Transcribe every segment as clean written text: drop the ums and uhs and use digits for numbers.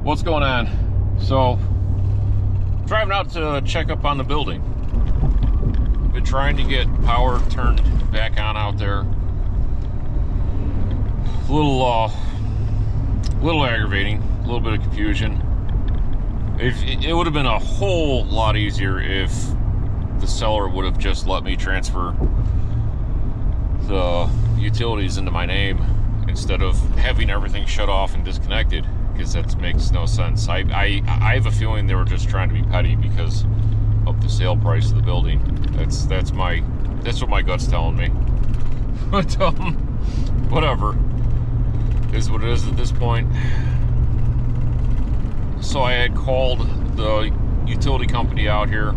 What's going on? So, driving out to check up on the building. Been trying to get power turned back on out there. A little aggravating, a little bit of confusion. It would have been a whole lot easier if the seller would have just let me transfer the utilities into my name instead of having everything shut off and disconnected, because that makes no sense. I have a feeling they were just trying to be petty because of the sale price of the building. That's what my gut's telling me. But whatever. Is what it is at this point. So I had called the utility company out here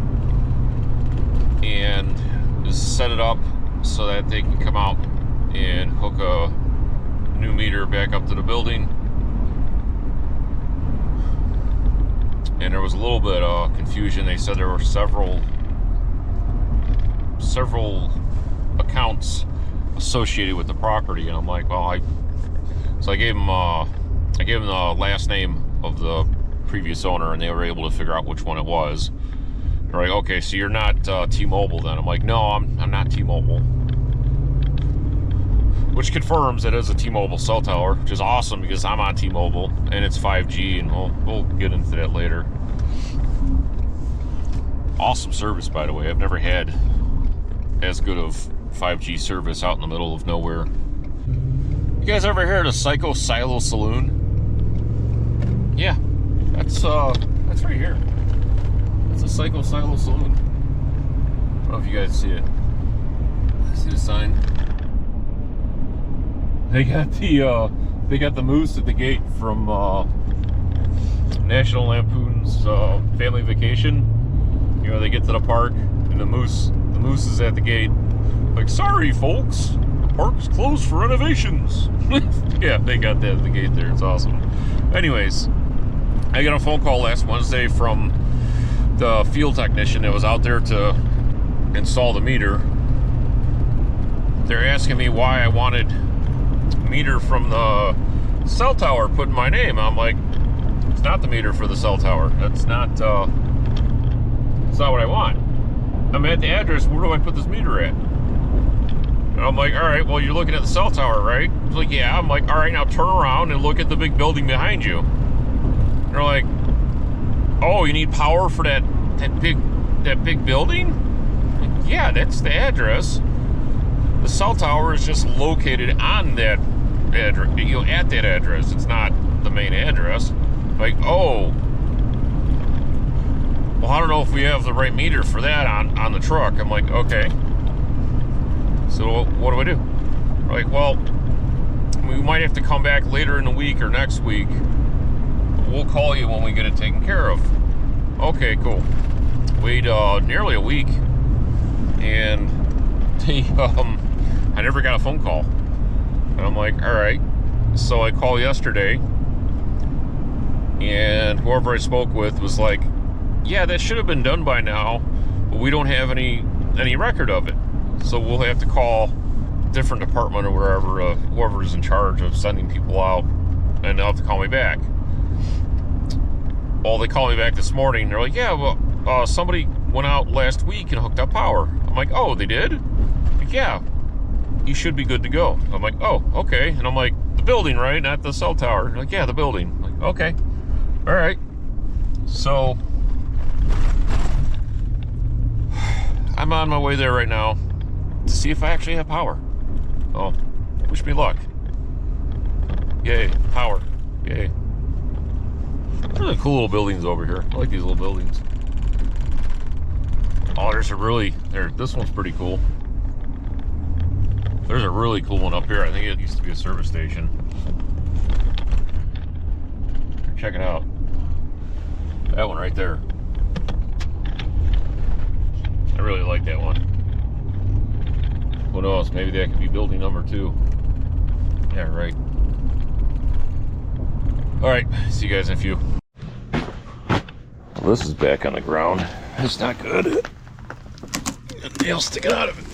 and set it up so that they can come out and hook a new meter back up to the building. And there was a little bit of confusion. They said there were several accounts associated with the property, and I'm like, well, so I gave them the last name of the previous owner, and they were able to figure out which one it was. They're like, okay, so you're not T-Mobile then? I'm like, no, I'm not T-Mobile. Which confirms it is a T-Mobile cell tower, which is awesome because I'm on T-Mobile and it's 5G, and we'll get into that later. Awesome service, by the way. I've never had as good of 5G service out in the middle of nowhere. You guys ever heard of Psycho Silo Saloon? Yeah, that's right here. That's a Psycho Silo Saloon. I don't know if you guys see it. See the sign? They got the moose at the gate from National Lampoon's Family Vacation. You know, they get to the park and the moose is at the gate. Like, sorry folks, the park's closed for renovations. Yeah, they got that at the gate there. It's awesome. Anyways, I got a phone call last Wednesday from the field technician that was out there to install the meter. They're asking me why I wanted meter from the cell tower put in my name. I'm like, it's not the meter for the cell tower. That's not what I want. I'm at the address. Where do I put this meter at? And I'm like, all right, well, you're looking at the cell tower, right? It's like, yeah. I'm like, all right, now turn around and look at the big building behind you. They're like, oh, you need power for that big building? Like, yeah, that's the address. The cell tower is just located on that address, at that address. It's not the main address. Like, oh, well, I don't know if we have the right meter for that on the truck. I'm like, okay. So what do I do? They're like, well, we might have to come back later in the week or next week. We'll call you when we get it taken care of. Okay, cool. Wait nearly a week, and I never got a phone call. And I'm like, all right. So I called yesterday, and whoever I spoke with was like, yeah, that should have been done by now, but we don't have any record of it. So we'll have to call a different department or wherever, whoever's in charge of sending people out, and they'll have to call me back. Well, they called me back this morning. They're like, yeah, well, somebody went out last week and hooked up power. I'm like, oh, they did? Like, yeah, you should be good to go. I'm like, oh, okay. And I'm like, the building, right? Not the cell tower. They're like, yeah, the building. I'm like, okay. All right. So I'm on my way there right now to see if I actually have power. Oh, wish me luck. Yay, power. Yay. Really cool little buildings over here. I like these little buildings. Oh, this one's pretty cool. There's a really cool one up here. I think it used to be a service station. Check it out. That one right there. I really like that one. Who knows? Maybe that could be building number 2. Yeah, right. All right, see you guys in a few. Well, this is back on the ground. It's not good. Got nails sticking out of it.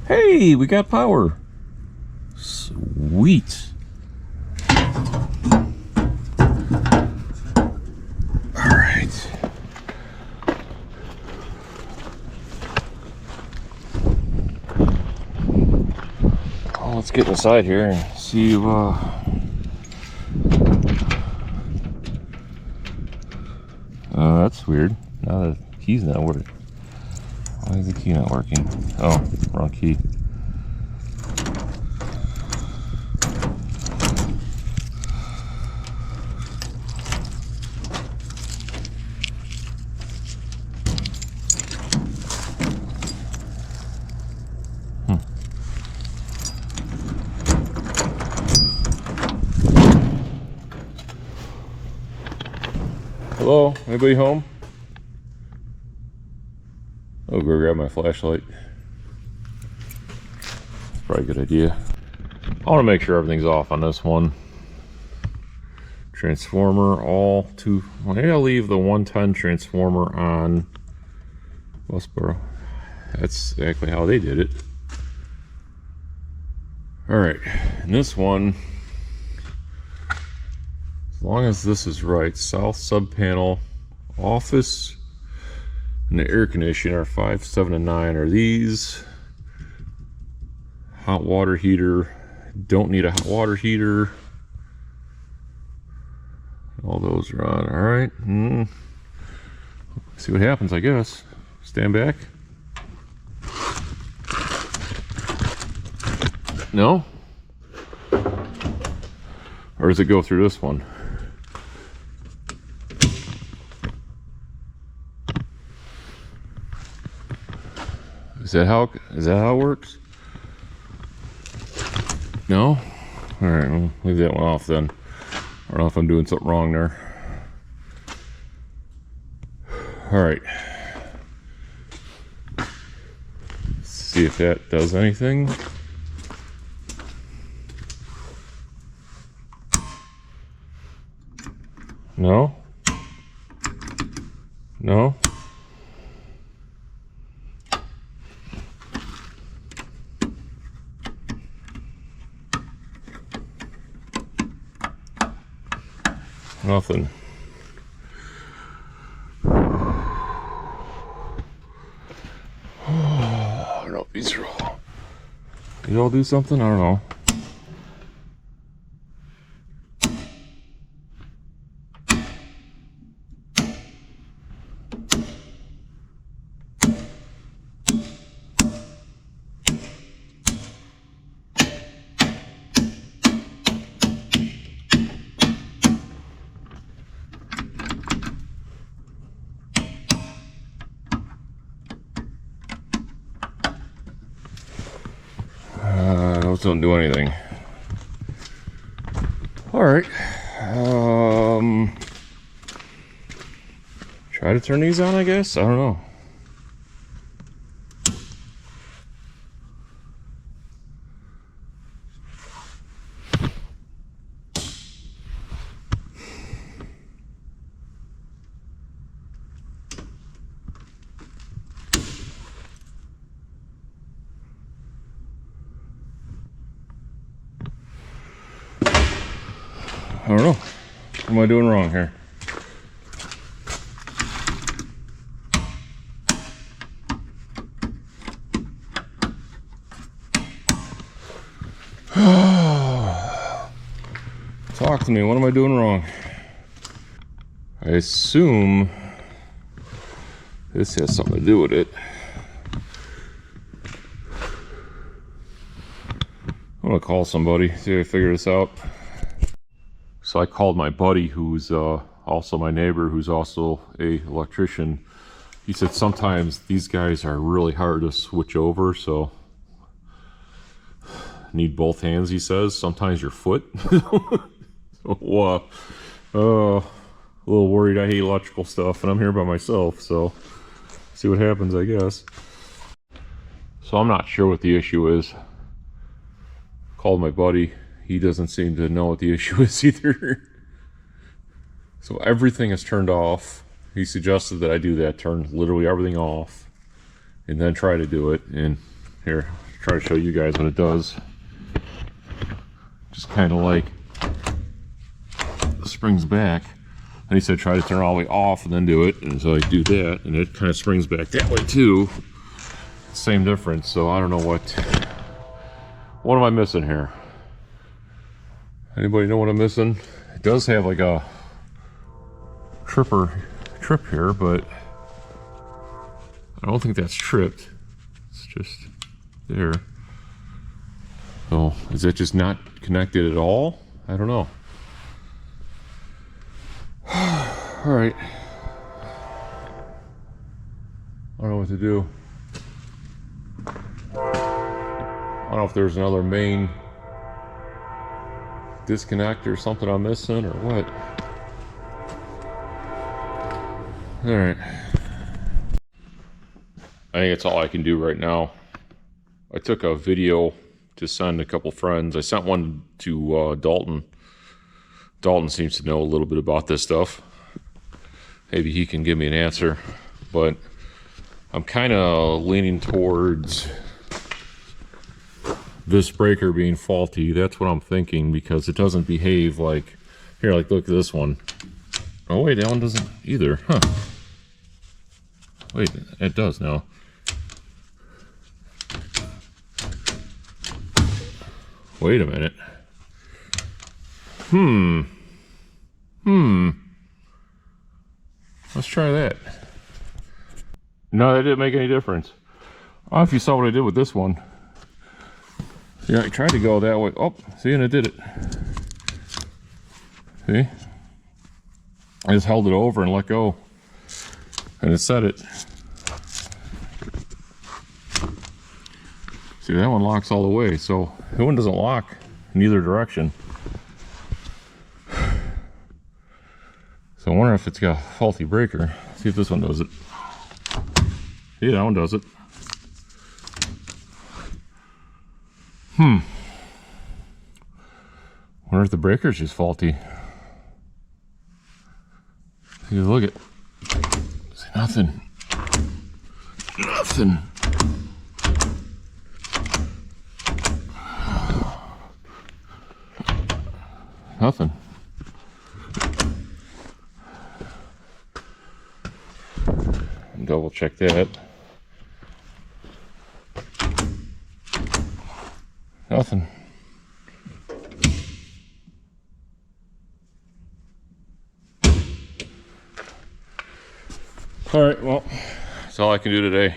Hey, we got power. Sweet. All right. Well, let's get inside here and see that's weird. Now the key's not working. Why is the key not working? Oh, wrong key. Hello, anybody home? I'll go grab my flashlight. Probably a good idea. I want to make sure everything's off on this one. Transformer, all two. Well, maybe I'll leave the 110 transformer on Westboro. That's exactly how they did it. Alright, and this one, as long as this is right, south sub panel, office, and the air conditioner, 5, 7, and 9 are these. Hot water heater, don't need a hot water heater. All those are on. All right. See what happens, I guess. Stand back. No? Or does it go through this one? Is that how it works? No? Alright, we'll leave that one off then. I don't know if I'm doing something wrong there. Alright. Let's see if that does anything. No? No? Nothing. Oh, I don't know if these are all. These all do something? I don't know. Those don't do anything. Alright. Try to turn these on, I guess? I don't know. I don't know. What am I doing wrong here? Talk to me. What am I doing wrong? I assume this has something to do with it. I'm gonna call somebody, see if I figure this out. So I called my buddy, who's also my neighbor, who's also a electrician. He said sometimes these guys are really hard to switch over, so need both hands, he says. Sometimes your foot. So, a little worried. I hate electrical stuff, and I'm here by myself, so see what happens, I guess. So I'm not sure what the issue is. Called my buddy. He doesn't seem to know what the issue is either. So everything is turned off. He suggested that I do that, turn literally everything off, and then try to do it. And here, try to show you guys what it does. just kind of like springs back. And he said try to turn it all the way off and then do it. And so I do that, and it kind of springs back that way too. Same difference. So I don't know what am I missing here? Anybody know what I'm missing? It does have like a trip here, but I don't think that's tripped. It's just there. So is that just not connected at all? I don't know. All right. I don't know what to do. I don't know if there's another main disconnect or something I'm missing or what. All right. I think that's all I can do right now. I took a video to send a couple friends. I sent one to Dalton. Dalton seems to know a little bit about this stuff. Maybe he can give me an answer, but I'm kind of leaning towards this breaker being faulty. That's what I'm thinking, because it doesn't behave like, here, like look at this one. Oh wait, that one doesn't either, huh? Wait, it does now. Wait a minute. Let's try that. No, that didn't make any difference. I don't know if you saw what I did with this one. Yeah, I tried to go that way. Oh, see, and it did it. See? I just held it over and let go. And it set it. See, that one locks all the way, so that one doesn't lock in either direction. So I wonder if it's got a faulty breaker. See if this one does it. See, that one does it. Wonder if the breaker's just faulty. See, look at. See, nothing. Nothing. Nothing. Double check that. Nothing. All right, well, that's all I can do today.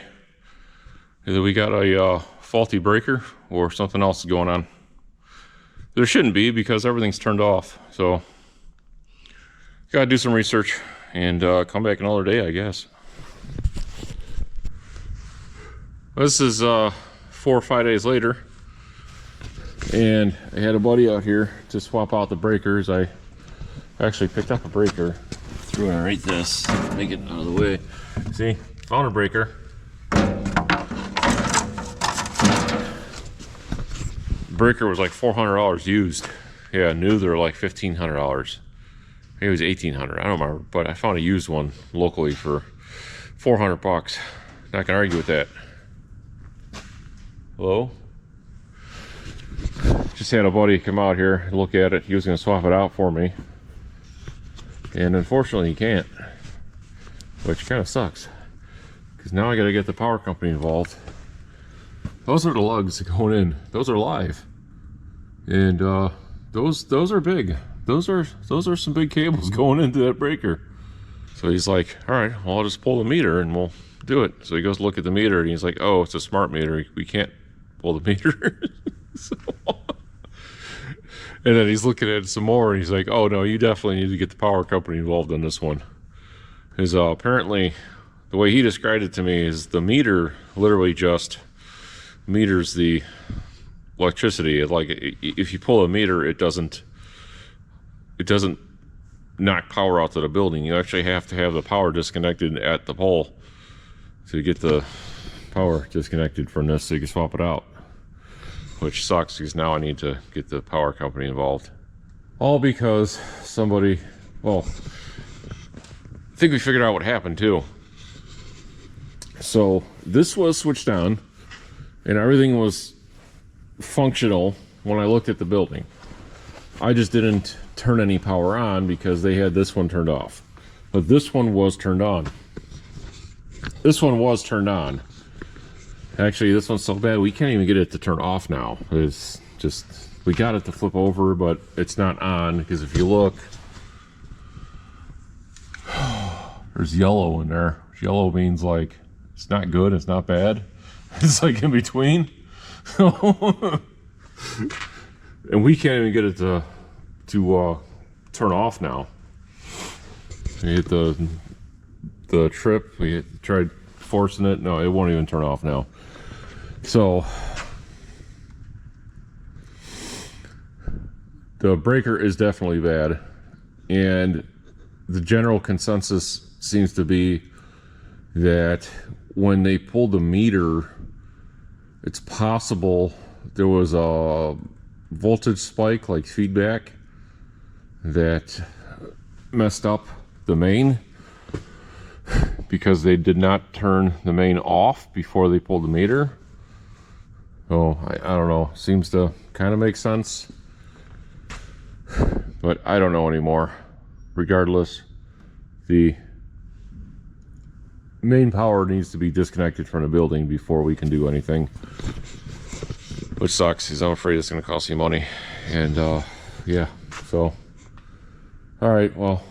Either we got a faulty breaker or something else is going on. There shouldn't be, because everything's turned off. So gotta do some research and come back another day, I guess. This is 4 or 5 days later, and I had a buddy out here to swap out the breakers. I actually picked up a breaker, threw it right this, make it out of the way. See, found a breaker. Breaker was like $400 used. Yeah, new they're like $1,500. Maybe it was $1,800. I don't remember, but I found a used one locally for $400. Not gonna argue with that. Hello? Just had a buddy come out here and look at it. He was gonna swap it out for me, and unfortunately he can't, which kind of sucks, because now I gotta get the power company involved. Those are the lugs going in. Those are live, and those are big. Those are some big cables going into that breaker. So he's like, all right, well, I'll just pull the meter and we'll do it. So he goes to look at the meter and he's like, oh, it's a smart meter. We can't pull the meter. So, and then he's looking at it some more and he's like, oh no, you definitely need to get the power company involved in this one. Because apparently the way he described it to me is the meter literally just meters the electricity. Like if you pull a meter, it doesn't knock power out to the building. You actually have to have the power disconnected at the pole to get the power disconnected from this so you can swap it out, which sucks because now I need to get the power company involved. All because somebody, well, I think we figured out what happened too. So this was switched on and everything was functional when I looked at the building. I just didn't turn any power on because they had this one turned off. But this one was turned on. This one was turned on. Actually, this one's so bad we can't even get it to turn off now. It's just, we got it to flip over, but it's not on because if you look, there's yellow in there. Yellow means like it's not good, it's not bad. It's like in between. And we can't even get it to turn off now. We hit the trip, we tried forcing it. No, it won't even turn off now. So the breaker is definitely bad, and the general consensus seems to be that when they pulled the meter, it's possible there was a voltage spike, like feedback, that messed up the main because they did not turn the main off before they pulled the meter. Oh, I don't know. Seems to kind of make sense, but I don't know anymore. Regardless, the main power needs to be disconnected from the building before we can do anything, which sucks because I'm afraid it's going to cost you money. And yeah, so all right, well,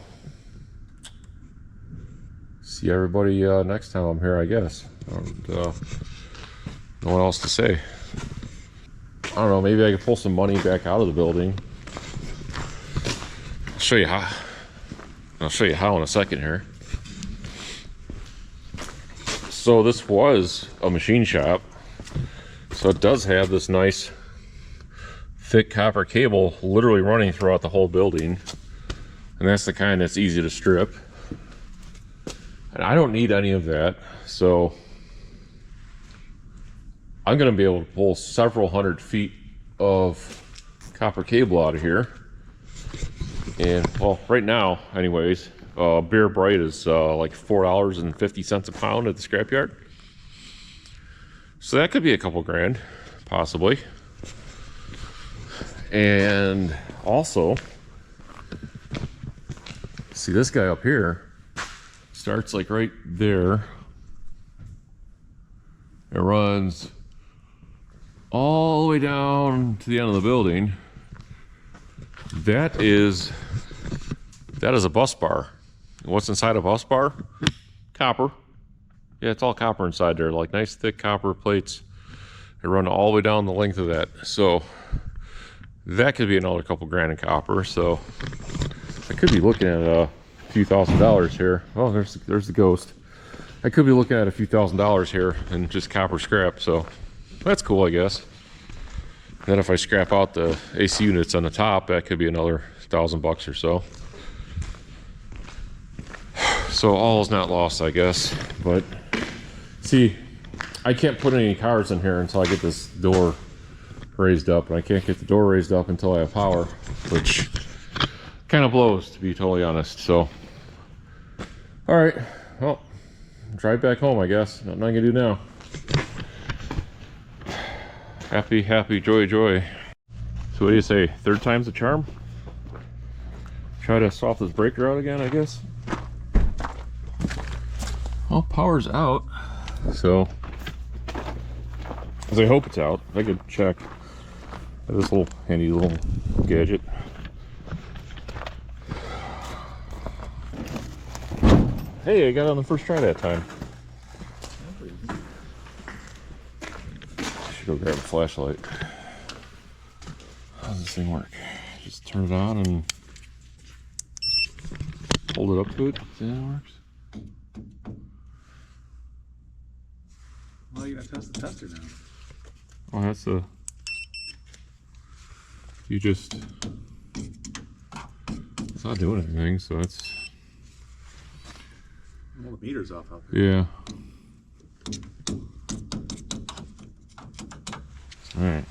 see everybody next time I'm here, I guess. And, no one else to say. I don't know, maybe I could pull some money back out of the building. I'll show you how. I'll show you how in a second here. So this was a machine shop, so it does have this nice thick copper cable literally running throughout the whole building, and that's the kind that's easy to strip, and I don't need any of that, so I'm going to be able to pull several hundred feet of copper cable out of here. And well, right now anyways, Beer Bright is like $4.50 a pound at the scrapyard, so that could be a couple grand possibly. And also, see this guy up here starts like right there, it runs all the way down to the end of the building. That is a bus bar. What's inside a bus bar? Copper. Yeah, it's all copper inside there, like nice thick copper plates. They run all the way down the length of that. So that could be another couple grand in copper. So I could be looking at a few $1,000s here. Oh, there's the ghost. I could be looking at a few $1,000s here in just copper scrap. So that's cool, I guess. Then if I scrap out the AC units on the top, that could be another $1,000 or so. So all is not lost, I guess. But see, I can't put any cars in here until I get this door raised up, and I can't get the door raised up until I have power, which kind of blows, to be totally honest. So all right, well, drive back home, I guess. Nothing I can do now. Happy, happy, joy, joy. So what do you say? Third time's a charm? Try to swap this breaker out again, I guess. Well, power's out. So, as I hope it's out. I could check this little handy little gadget. Hey, I got it on the first try that time. Go grab a flashlight. How does this thing work? Just turn it on and hold it up to it. See how it works? Well, you gotta test the tester now. Oh, that's the. You just. It's not doing anything, so it's. Well, the meter's off out there. Yeah. Alright.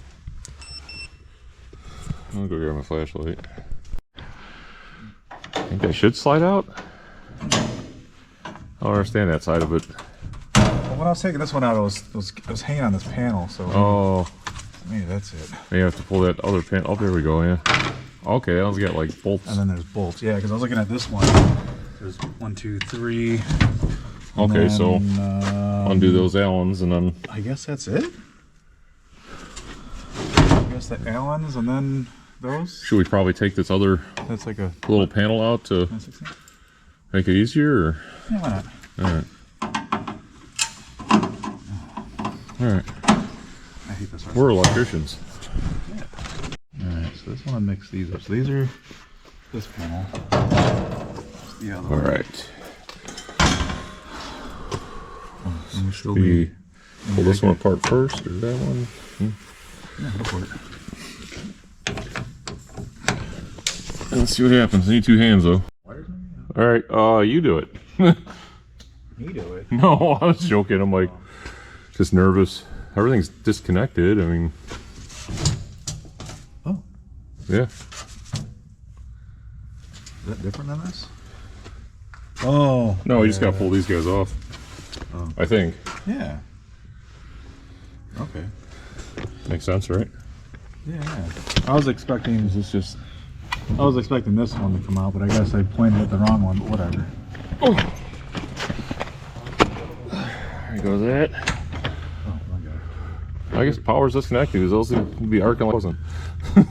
I'll go grab my flashlight. I think I should slide out. I don't understand that side of it. Well, when I was taking this one out, it was hanging on this panel, so oh, maybe that's it. you have to pull that other panel. Oh, there we go. Yeah. Okay, that one's got like bolts. And then there's bolts. Yeah, because I was looking at this one. There's 1, 2, 3. Okay, so undo those Allens and then... I guess that's it? I guess the Allens and then those? Should we probably take this other That's like a little panel out to make it easier? Or? Yeah, why not? Alright. Alright. I hate this one. We're electricians. Yeah. Alright, so this one mix these up. So these are this panel. The other one. Alright. Should we pull this one apart first, or that one? Yeah, go for it. Let's see what happens. I need 2 hands though. Alright, you do it. You do it. No, I was joking. I'm like, just nervous. Everything's disconnected. I mean, oh, yeah. Is that different than this? Oh, No, you just gotta pull these guys off. Oh. I think. Yeah. Okay. Makes sense, right? Yeah. I was expecting this one to come out, but I guess I pointed at the wrong one. But whatever. Oh. There goes that. Oh my god. I guess power's disconnected because those would be arcing like wasn't. All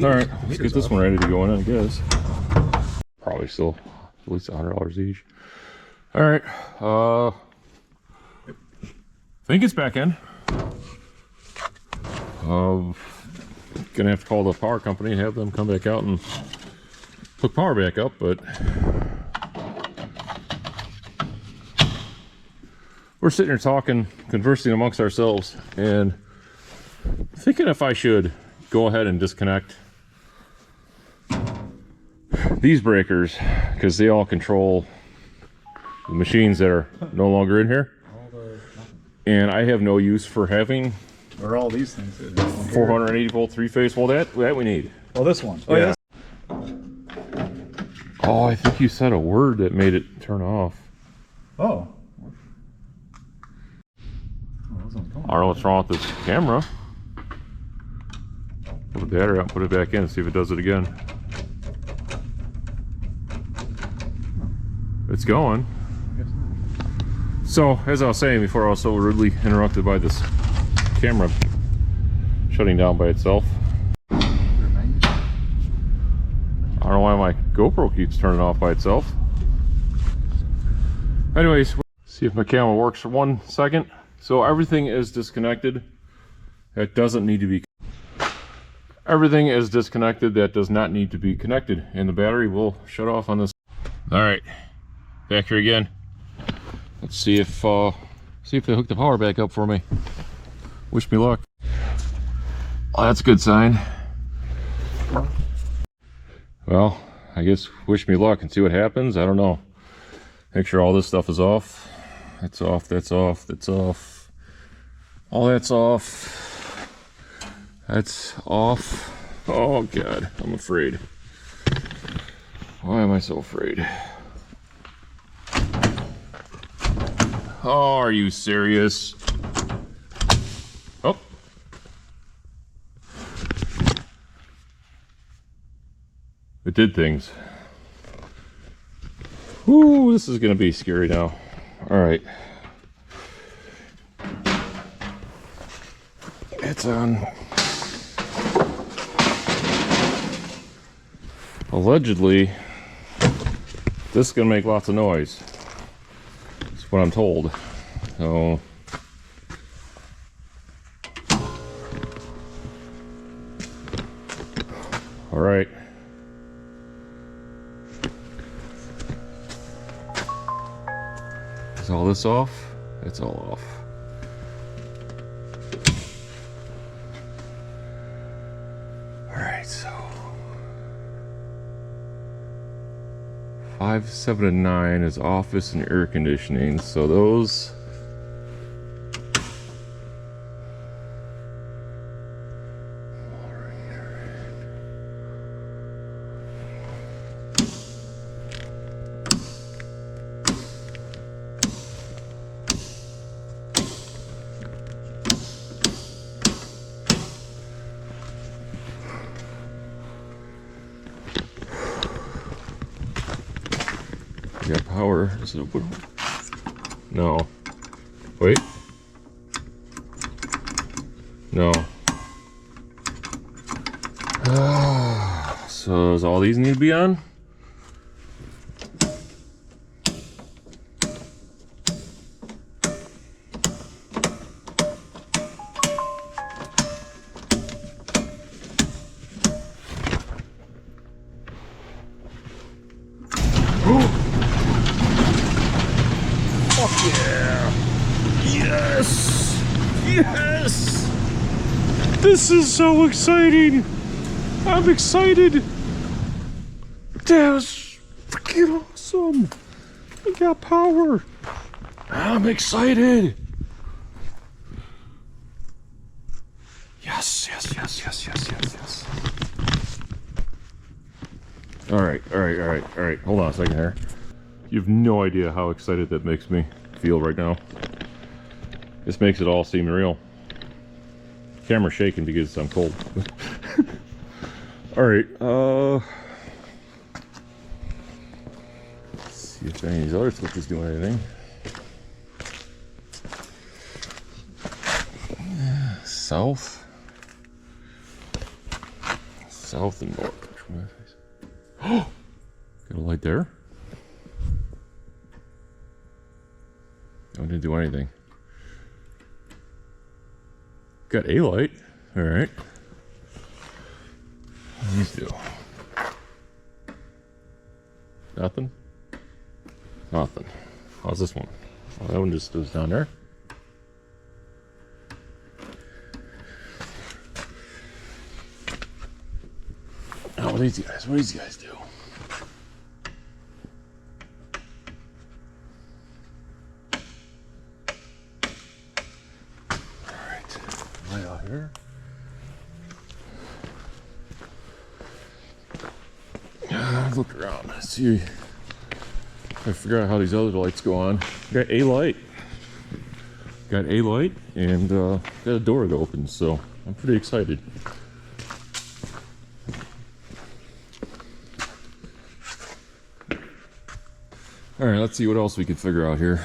right, let's get this one ready to go in, I guess. Probably still at least $100 each. All right, I think it's back in. Gonna have to call the power company and have them come back out and hook power back up, but we're sitting here talking, conversing amongst ourselves, and thinking if I should go ahead and disconnect these breakers because they all control the machines that are no longer in here, and I have no use for having Or all these things. 480 volt 3-phase. Well, that we need. Oh, this one. Oh, yeah. Oh, I think you said a word that made it turn off. Oh. I don't know what's wrong with this camera. Pull the battery out and put it back in and see if it does it again. It's going. So, as I was saying before, I was so rudely interrupted by this camera shutting down by itself. I don't know why my GoPro keeps turning off by itself. Anyways, see if my camera works for 1 second. So everything is disconnected. That doesn't need to be. Everything is disconnected that does not need to be connected, and the battery will shut off on this. All right, back here again. Let's see if they hook the power back up for me. Wish me luck. Oh, that's a good sign. Well, I guess wish me luck and see what happens. I don't know. Make sure all this stuff is off. That's off, that's off, that's off. All that's off. That's off. Oh God, I'm afraid. Why am I so afraid? Oh, are you serious? Oh. It did things. Ooh, this is gonna be scary now. All right. It's on. Allegedly, this is gonna make lots of noise. That's what I'm told. So. All right. Is all this off? It's all off. All right, so 5, 7, and 9 is office and air conditioning. So those. got power. Is it open? No. Wait. No. So does all these need to be on? Fuck yeah! Yes! Yes! This is so exciting! I'm excited! That was freaking awesome! I got power! I'm excited! Yes, yes, yes, yes, yes, yes, yes. Alright. Hold on a second here. You have no idea how excited that makes me feel right now. This makes it all seem real. Camera's shaking because I'm cold. Alright, let's see if any of these other switches do anything. South and north. Oh, got a light there. I didn't do anything. Got a light. All right. What do these do? Nothing. Nothing. How's this one? Oh, that one just goes down there. Oh, what do these guys do? Alright, light out here. Look around, see if I figure out how these other lights go on. Got a light. And got a door that opens, so I'm pretty excited. Alright, let's see what else we can figure out here.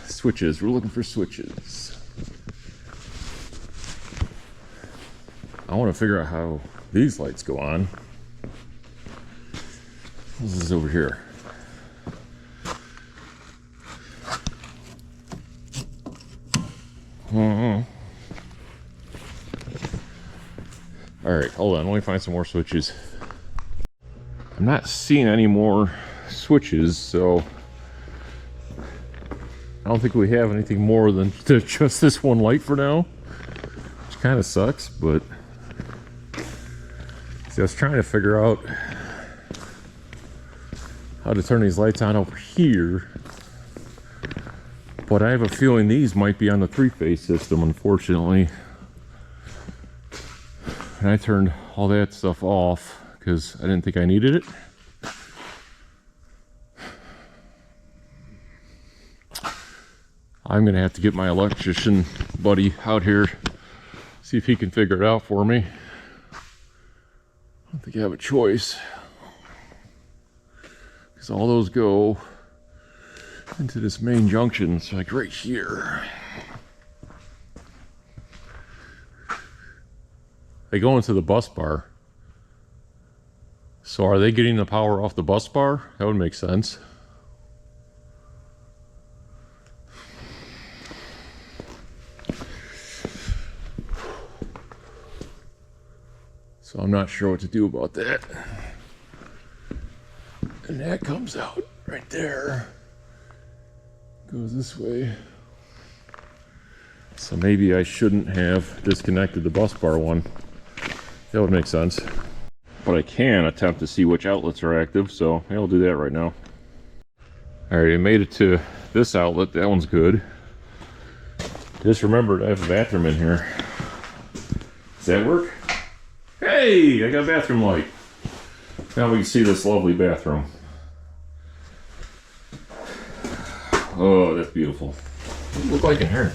Switches, we're looking for switches. I want to figure out how these lights go on. This is over here. Alright, hold on, let me find some more switches. I'm not seeing any more switches, so I don't think we have anything more than just this one light for now, which kind of sucks. But see, I was trying to figure out how to turn these lights on over here, but I have a feeling these might be on the three-phase system, unfortunately. And I turned all that stuff off because I didn't think I needed it. I'm gonna have to get my electrician buddy out here, see if he can figure it out for me. I don't think I have a choice, because all those go into this main junction. It's like right here. They go into the bus bar. So are they getting the power off the bus bar? That would make sense. So I'm not sure what to do about that. And that comes out right there. Goes this way. So maybe I shouldn't have disconnected the bus bar one. That would make sense. But I can attempt to see which outlets are active, so I'll do that right now. Alright, I made it to this outlet. That one's good. Just remembered I have a bathroom in here. Does that work? Hey, I got a bathroom light. Now we can see this lovely bathroom. Oh, that's beautiful. What does it look like in here?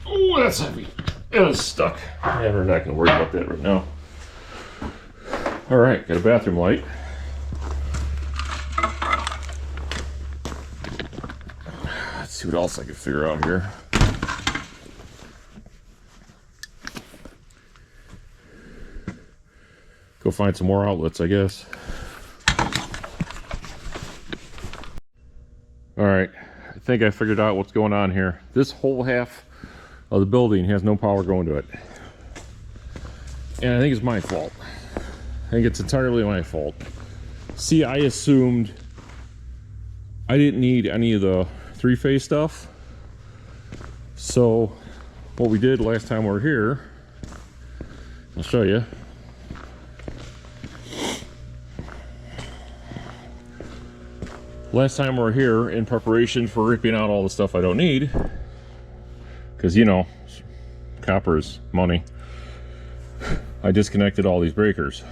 Oh, that's heavy. It is stuck. Yeah, we're not going to worry about that right now. Alright, got a bathroom light. see what else I can figure out here. Go find some more outlets, I guess. All right, I think I figured out what's going on here. This whole half of the building has no power going to it. And I think it's my fault. I think it's entirely my fault. See, I assumed I didn't need any of the three-phase stuff. So what we did last time we were here, I'll show you. Last time we were here, in preparation for ripping out all the stuff I don't need, because you know, copper is money, I disconnected all these breakers.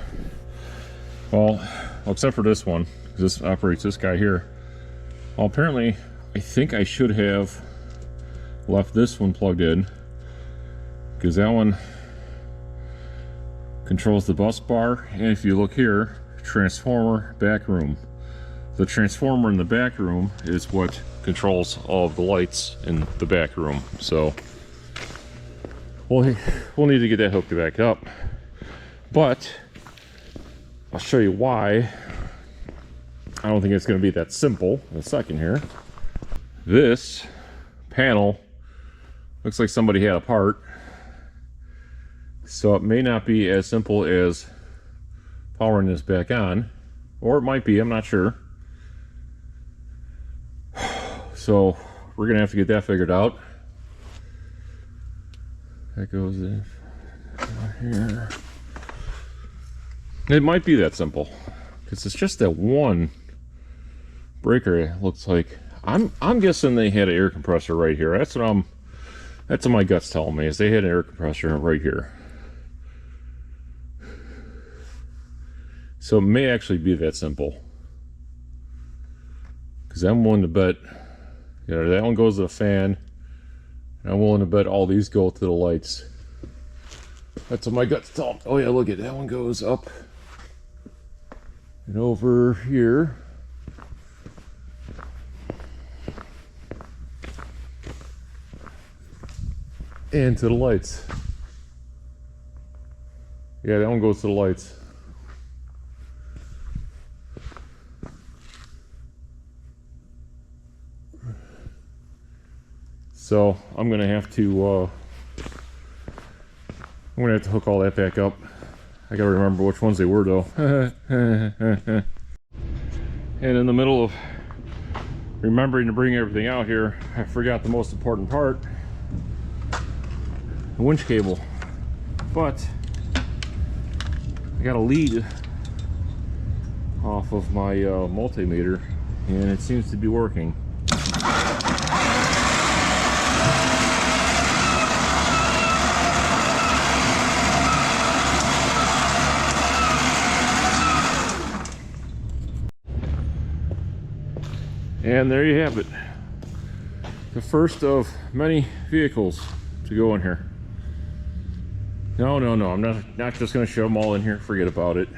Well, except for this one, because this operates this guy here. Well, apparently, I think I should have left this one plugged in, because that one controls the bus bar, and if you look here, transformer, back room. The transformer in the back room is what controls all of the lights in the back room. So we'll need to get that hooked back up. But I'll show you why I don't think it's going to be that simple in a second here. This panel looks like somebody had a part. So it may not be as simple as powering this back on. Or it might be, I'm not sure. So we're gonna have to get that figured out. That goes in here. It might be that simple, because it's just that one breaker. It looks like I'm guessing they had an air compressor right here. That's what my gut's telling me, is they had an air compressor right here. So it may actually be that simple, because I'm willing to bet. Yeah, that one goes to the fan. And I'm willing to bet all these go to the lights. That's what my gut's telling me. Oh yeah, look at that one goes up and over here. And to the lights. Yeah, that one goes to the lights. So I'm gonna have to hook all that back up. I gotta remember which ones they were though. And in the middle of remembering to bring everything out here, I forgot the most important part: the winch cable. But I got a lead off of my multimeter, and it seems to be working. And there you have it. The first of many vehicles to go in here. No, I'm not just going to shove them all in here. Forget about it.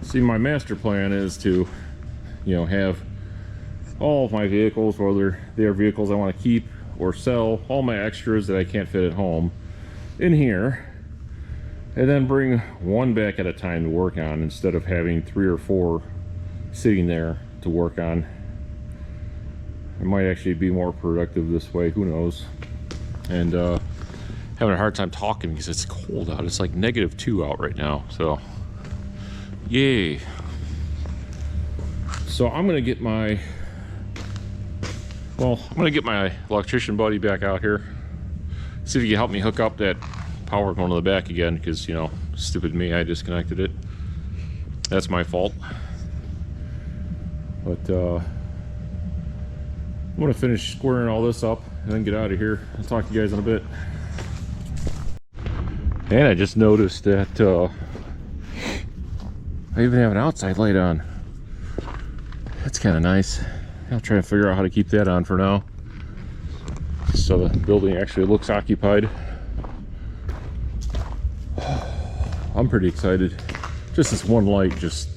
See, my master plan is to, you know, have all of my vehicles, whether they are vehicles I want to keep or sell, all my extras that I can't fit at home, in here, and then bring one back at a time to work on, instead of having 3 or 4 sitting there to work on. I might actually be more productive this way, who knows. And having a hard time talking because it's cold out. It's like -2 out right now, so yay. So I'm gonna get my electrician buddy back out here, see if he can help me hook up that power going to the back again, because, you know, stupid me, I disconnected it. That's my fault. But I'm gonna finish squaring all this up and then get out of here. I'll talk to you guys in a bit. And I just noticed that I even have an outside light on. That's kind of nice. I'll try to figure out how to keep that on for now, so the building actually looks occupied. I'm pretty excited. Just this one light, just,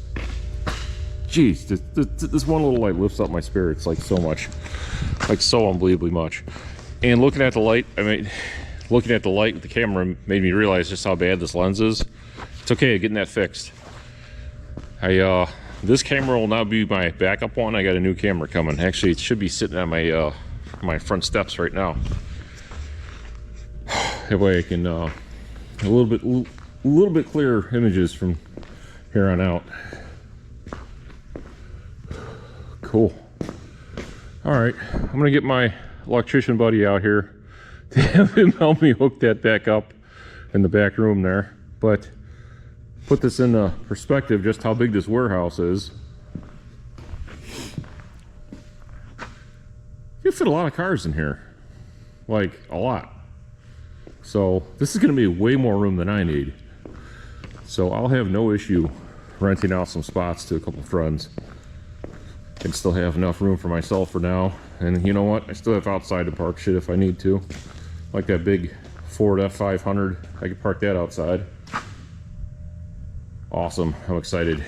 geez, this one little light lifts up my spirits like so much. like so unbelievably much. And looking at the light, looking at the light with the camera made me realize just how bad this lens is. It's okay getting that fixed. This camera will now be my backup one. I got a new camera coming. Actually, it should be sitting on my my front steps right now. That way I can a little bit clearer images from here on out. Cool. All right, I'm gonna get my electrician buddy out here to have him help me hook that back up in the back room there. But put this in perspective, just how big this warehouse is. You fit a lot of cars in here, like a lot. So this is going to be way more room than I need. So I'll have no issue renting out some spots to a couple friends. Can still have enough room for myself for now. And you know what? I still have outside to park shit if I need to. Like that big Ford F500, I could park that outside. Awesome, I'm excited.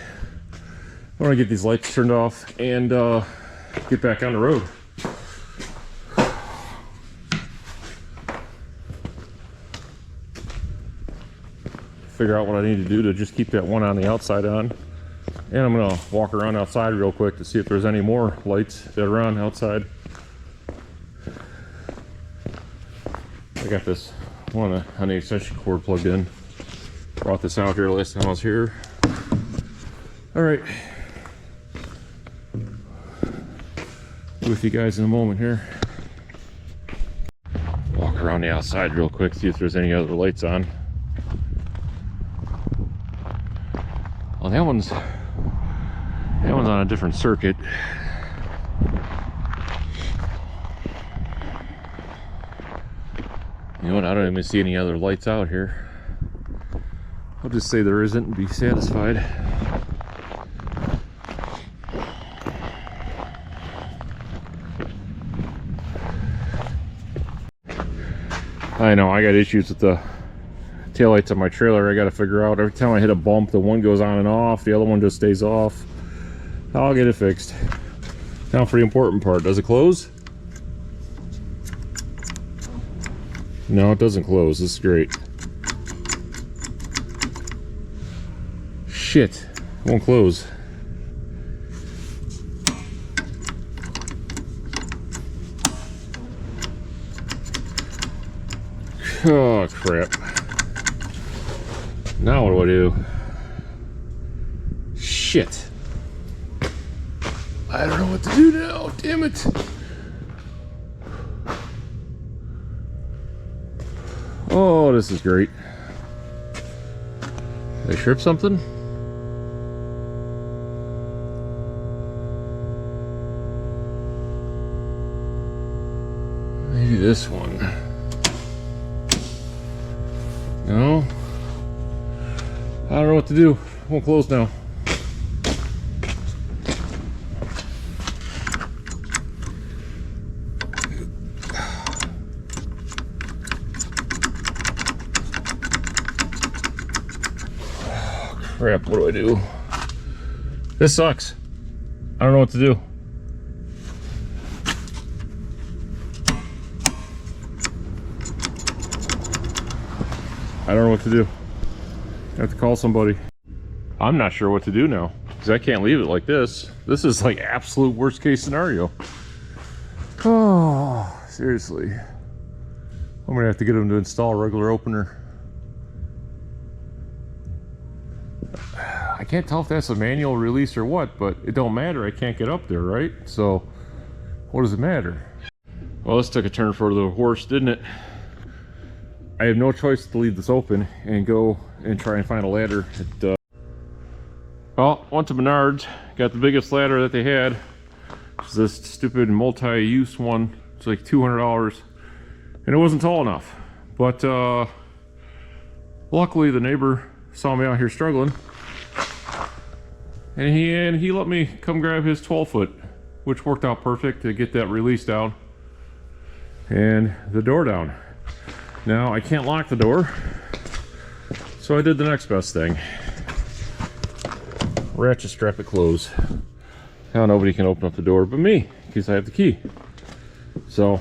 I want to get these lights turned off and get back on the road. Figure out what I need to do to just keep that one on the outside on. And I'm gonna walk around outside real quick to see if there's any more lights that are on outside. I got this one on the extension cord plugged in. Brought this out here last time I was here. All right. With you guys in a moment here. Walk around the outside real quick, see if there's any other lights on. Well, that one's on a different circuit. You know what? I don't even see any other lights out here. I'll just say there isn't and be satisfied. I know I got issues with the taillights on my trailer. I got to figure out every time I hit a bump, the one goes on and off, the other one just stays off. I'll get it fixed. Now for the important part, does it close? No, it doesn't close. This is great. Shit, it won't close. Oh crap. Now what do I do? Shit. I don't know what to do now, damn it. Oh, this is great. Did I strip something? Maybe this one. No. I don't know what to do. It won't close now. Crap, what do I do? This sucks. I don't know what to do. I don't know what to do. I have to call somebody. I'm not sure what to do now because I can't leave it like this. This is like absolute worst case scenario. Oh, seriously. I'm gonna have to get them to install a regular opener. I can't tell if that's a manual release or what, but it don't matter. I can't get up there, right? So what does it matter? Well, this took a turn for the horse, didn't it? I have no choice to leave this open and go and try and find a ladder. Well, went to Menards, got the biggest ladder that they had. It's this stupid multi-use one. It's like $200, and it wasn't tall enough. But luckily, the neighbor saw me out here struggling, and he let me come grab his 12-foot, which worked out perfect to get that release down and the door down. Now I can't lock the door, so I did the next best thing. Ratchet strap it closed. Now nobody can open up the door but me, because I have the key. So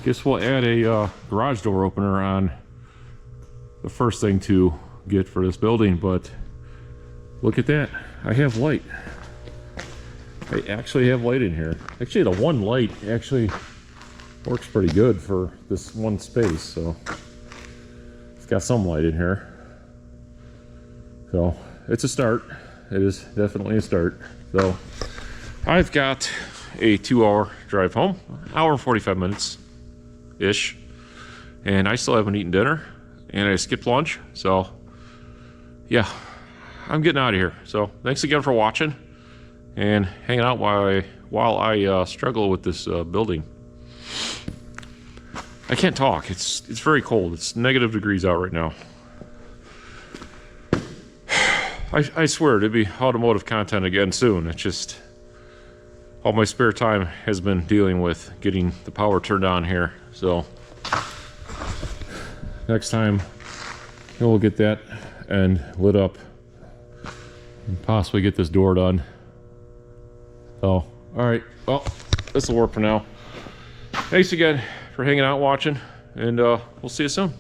guess we'll add a garage door opener on the first thing to get for this building. But look at that, I have light. I actually have light in here. Actually, the one light actually works pretty good for this one space, so it's got some light in here. So it's a start. It is definitely a start. So I've got a 2-hour drive home, hour and 45 minutes ish, and I still haven't eaten dinner, and I skipped lunch. So yeah, I'm getting out of here. So thanks again for watching and hanging out while I struggle with this building. I can't talk. It's very cold. It's negative degrees out right now. I swear it'd be automotive content again soon. It's just all my spare time has been dealing with getting the power turned on here. So next time we'll get that end lit up and possibly get this door done. So all right, well, this will work for now. Thanks again for hanging out, watching, and we'll see you soon.